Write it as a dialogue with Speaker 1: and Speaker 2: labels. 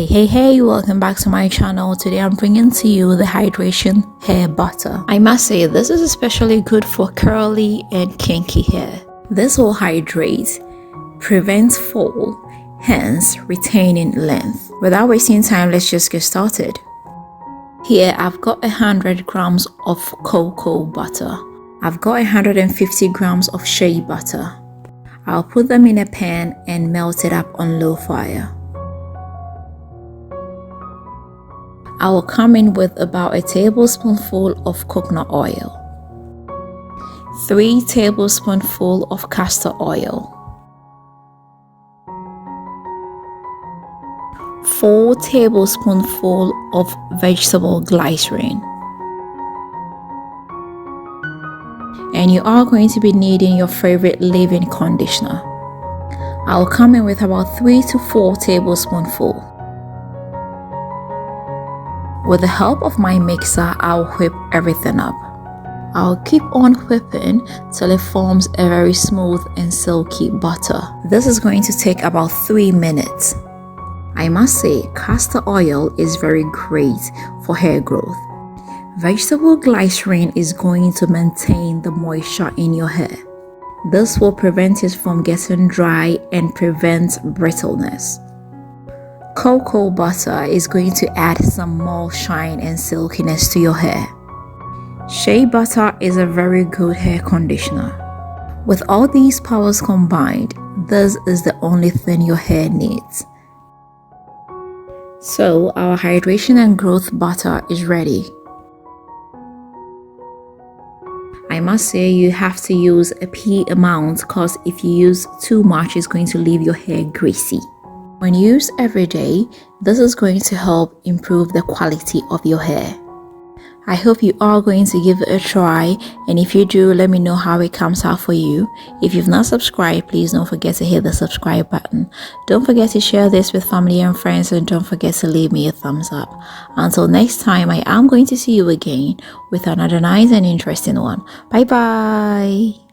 Speaker 1: Hey, welcome back to my channel. Today I'm bringing to you the hydration hair butter. I must say this is especially good for curly and kinky hair. This will hydrate, prevent fall, hence retaining length. Without wasting time, let's just get started. Here I've got 100 grams of cocoa butter. I've got 150 grams of shea butter. I'll put them in a pan and melt it up on low fire. I will come in with about a tablespoonful of coconut oil, 3 tablespoonfuls of castor oil, 4 tablespoonfuls of vegetable glycerin, and you are going to be needing your favorite leave-in conditioner. I'll come in with about 3 to 4 tablespoonfuls. With the help of my mixer, I'll whip everything up. I'll keep on whipping till it forms a very smooth and silky butter. This is going to take about 3 minutes. I must say, castor oil is very great for hair growth. Vegetable glycerin is going to maintain the moisture in your hair. This will prevent it from getting dry and prevent brittleness. Cocoa butter is going to add some more shine and silkiness to your hair. Shea butter is a very good hair conditioner. With all these powers combined, this is the only thing your hair needs. So our hydration and growth butter is ready. I must say you have to use a pea amount because if you use too much, it's going to leave your hair greasy. When used every day, this is going to help improve the quality of your hair. I hope you are going to give it a try, and if you do, let me know how it comes out for you. If you've not subscribed, please don't forget to hit the subscribe button. Don't forget to share this with family and friends, and don't forget to leave me a thumbs up. Until next time, I am going to see you again with another nice and interesting one. Bye bye.